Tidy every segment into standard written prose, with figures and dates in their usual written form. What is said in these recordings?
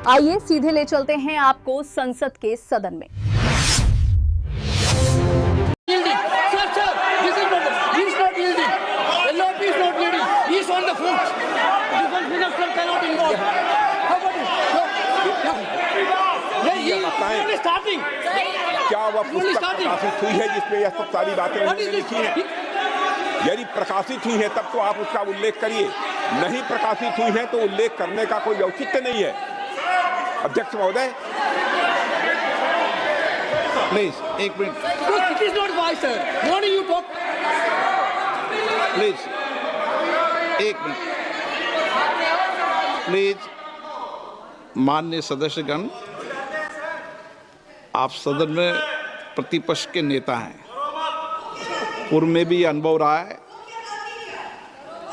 आइए सीधे ले चलते हैं आपको संसद के सदन में। क्या वह पुस्तक प्रकाशित हुई है जिसमें यह सब सारी बातें लिखी हैं? यदि प्रकाशित हुई है तब तो आप उसका उल्लेख करिए, नहीं प्रकाशित हुई है तो उल्लेख करने का कोई औचित्य नहीं है। अध्यक्ष महोदय, प्लीज एक मिनट, प्लीज एक मिनट, प्लीज। माननीय सदस्यगण, आप सदन में प्रतिपक्ष के नेता हैं, पूर्व में भी अनुभव रहा है।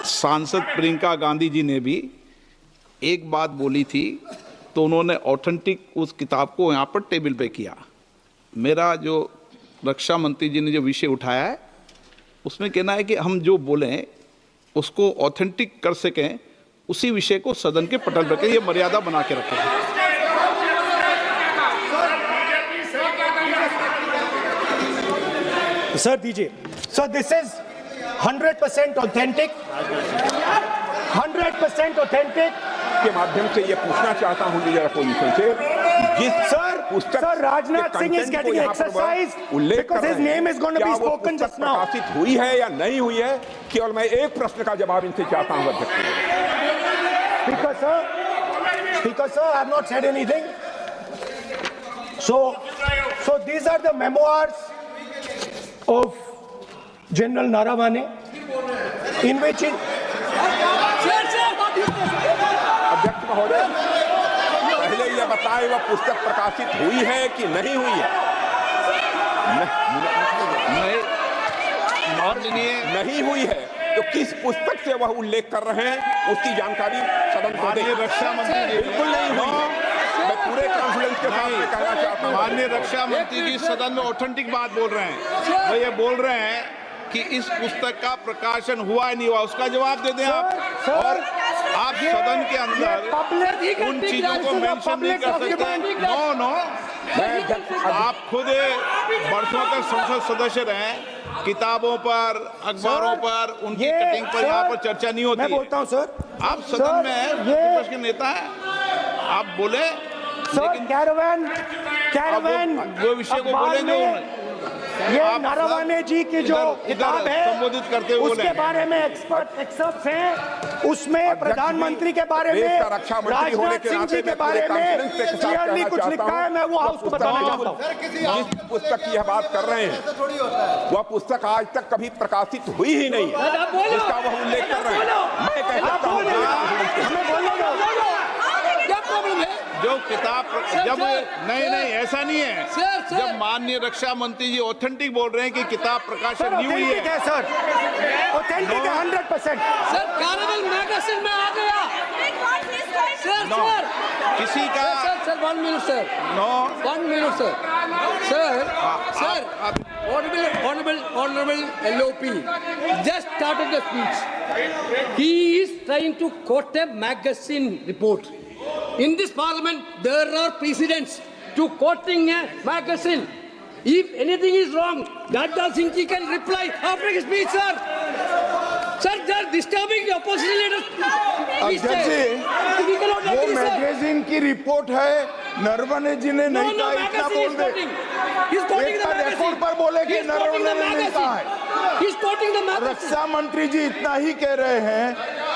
सांसद प्रियंका गांधी जी ने भी एक बात बोली थी तो उन्होंने ऑथेंटिक उस किताब को यहाँ पर टेबल पे किया। मेरा जो रक्षा मंत्री जी ने जो विषय उठाया है उसमें कहना है कि हम जो बोलें उसको ऑथेंटिक कर सकें, उसी विषय को सदन के पटल पर ये मर्यादा बना के रखें। सर दीजिए। Sir this is 100% authentic, 100% authentic. के माध्यम से ये पूछना चाहता हूं लीडर अपोजिशन से, जिस पुस्तक sir Rajnath Singh is getting exercise because his name is going to be spoken just now. प्रकाशित हुई है या नहीं हुई है, केवल मैं एक प्रश्न का जवाब इनसे चाहता हूं अध्यक्ष। Speaker sir, I have not said anything. So these are the memoirs of General Naravane, in which अध्यक्ष महोदय, पहले यह बताए वह पुस्तक प्रकाशित हुई है कि नहीं हुई है? नहीं हुई है तो किस पुस्तक से वह उल्लेख कर रहे हैं उसकी जानकारी सदन को दें। रक्षा मंत्री बिल्कुल नहीं हुई है। मैं पूरे कॉन्फिडेंस के साथ कहना चाहता हूं, माननीय रक्षा मंत्री जी सदन में ऑथेंटिक बात बोल रहे हैं। वो ये बोल रहे हैं कि इस पुस्तक का प्रकाशन हुआ नहीं हुआ, उसका जवाब दे दें आप। और आप सदन के अंदर उन चीजों को मेंशन नहीं कर सकते। नो, आप खुद वर्षों तक संसद सदस्य रहे, किताबों पर, अखबारों पर, उनकी कटिंग पर यहाँ पर चर्चा नहीं होती। मैं बोलता हूँ सर, आप सदन में प्रतिपक्ष के नेता हैं, आप बोले, लेकिन कैरावैन वो विषय को बोलेंगे। ये नारावाने जी की जो किताब है संबोधित करते हुए उसके बारे में एक्सपर्ट्स हैं, उसमें प्रधानमंत्री के बारे में, राजनाथ सिंह जी के बारे में क्लियरली कुछ लिखा है। मैं वो हाउस को बताना चाहता हूँ। जिस पुस्तक की यह बात कर रहे हैं वह पुस्तक आज तक कभी प्रकाशित हुई ही नहीं है, जिसका वह उल्लेख कर रहे हैं। मैं कहता हूँ जो किताब जब नहीं ऐसा नहीं है। जब माननीय रक्षा मंत्री जी ऑथेंटिक बोल रहे हैं कि किताब प्रकाशन नहीं हुई है, सर ऑथेंटिक है 100%। सर कैरेवल मैगजीन में आ गया। सर किसी का sir 1 minute sir, 1 minute sir honorable LOP just started the speech. He is trying to quote a magazine report. In this parliament, there are precedents to quoting a magazine. If anything is wrong, Gadda Singh ji can reply after his speech, sir. Sir, they are disturbing the opposition leaders. वो magazine की report है, नरवणे जी ने नहीं कहा, इतना बोल दे। Record पर बोले कि नरवणे ने नहीं कहा है। रक्षा मंत्री जी इतना ही कह रहे हैं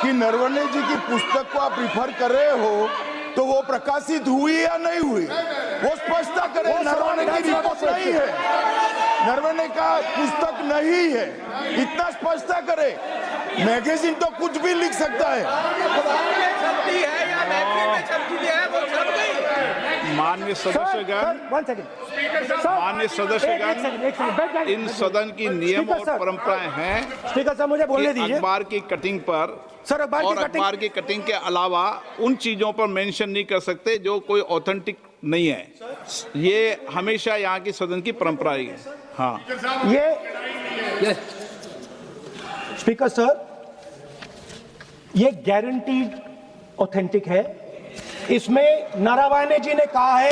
कि नरवणे जी की पुस्तक को आप रिफर कर रहे हो तो वो प्रकाशित हुई या नहीं हुई, वो स्पष्टता करें। नरवणे की रिपोर्ट नहीं है, नरवणे का पुस्तक नहीं है, इतना स्पष्टता करे। मैगजीन तो कुछ भी लिख सकता है। माननीय सदस्यगण, इन सदन की नियम और परंपराएं हैं। स्पीकर साहब मुझे बोलने दीजिए। अखबार की कटिंग पर सर अखबार की कटिंग के अलावा उन चीजों पर मेंशन नहीं कर सकते जो कोई ऑथेंटिक नहीं है। ये हमेशा यहाँ की सदन की परंपरा है। हाँ, ये स्पीकर सर, ये गारंटीड ऑथेंटिक है इसमें नारावाने जी ने कहा है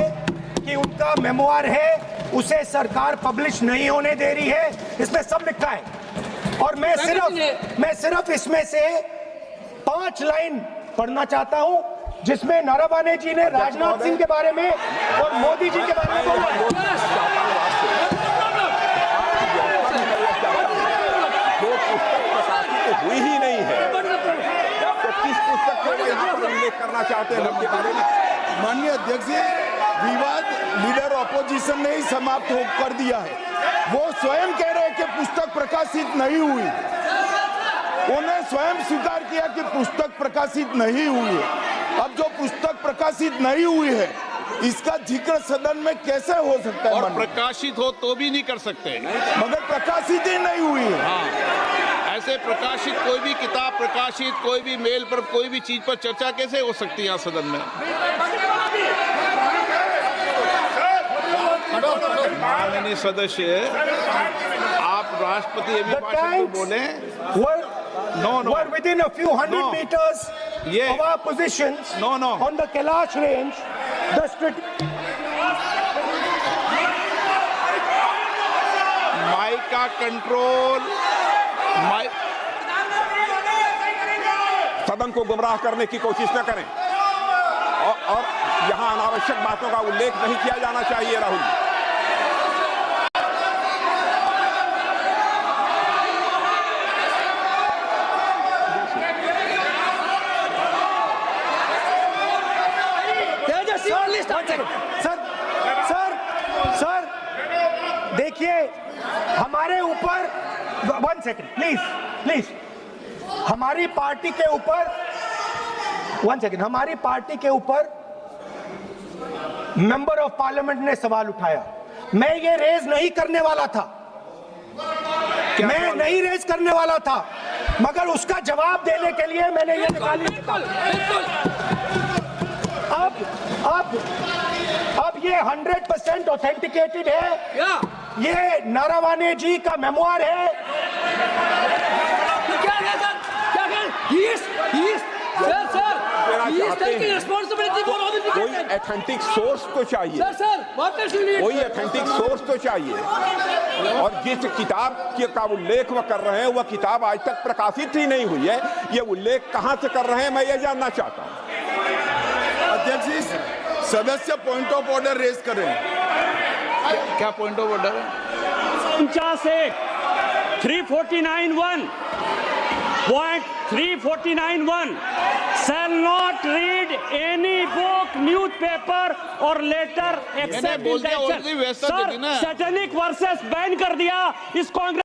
कि उनका मेमोआर है, उसे सरकार पब्लिश नहीं होने दे रही है, इसमें सब लिखा है। और मैं सिर्फ इसमें से 5 लाइन पढ़ना चाहता हूं, जिसमें नारावाने जी ने राजनाथ सिंह के बारे में और मोदी जी के बारे में बोला है। जो पुस्तक प्रकाशित हुई ही नहीं है, तो किस पुस्तक को यहाँ पर उल्लेख करना चाहते हैं उनके बारे में? माननीय अध्यक्ष जी, विवाद लीडर ऑपोजिशन ने ही समाप्त कर दिया है। वो स्वयं कह रहे हैं कि पुस्तक प्रकाशित नहीं हुई, उन्हें स्वयं स्वीकार किया कि पुस्तक प्रकाशित नहीं हुई है। अब जो पुस्तक प्रकाशित नहीं हुई है, इसका जिक्र सदन में कैसे हो सकता है? और प्रकाशित हो तो भी नहीं कर सकते, मगर प्रकाशित ही नहीं हुई है। हाँ, ऐसे प्रकाशित कोई भी किताब प्रकाशित, कोई भी मेल पर, कोई भी चीज पर चर्चा कैसे हो सकती है यहाँ सदन में? माननीय सदस्य, आप राष्ट्रपति अभिभाषण को बोले। Were within a few hundred meters of our positions on the Kailash range. Mic का कंट्रोल, सदन को गुमराह करने की कोशिश न करें और यहाँ अनावश्यक बातों का उल्लेख नहीं किया जाना चाहिए। राहुल जी, सर देखिए, हमारे ऊपर 1 सेकंड प्लीज, हमारी पार्टी के ऊपर 1 सेकंड, हमारी पार्टी के ऊपर मेंबर ऑफ पार्लियामेंट ने सवाल उठाया। मैं ये रेज नहीं करने वाला था, मैं नहीं रेज करने वाला था, मगर उसका जवाब देने के लिए मैंने ये निकाली। अब ये 100% ऑथेंटिकेटेड है। ये नारावाने जी का मेमोआर है। कोई ऑथेंटिक सोर्स तो चाहिए, कोई ऑथेंटिक सोर्स तो चाहिए। और जिस किताब का उल्लेख वह कर रहे हैं, वह किताब आज तक प्रकाशित ही नहीं हुई है। ये उल्लेख कहां से कर रहे हैं, मैं ये जानना चाहता हूं। अध्यक्ष जी, सदस्य पॉइंट ऑफ ऑर्डर रेज करें। क्या पॉइंट ऑफ ऑर्डर है? 349(1) Point 349(1) shall not read any book, newspaper or letter except in the sir, satanic versus ban कर दिया इस कांग्रेस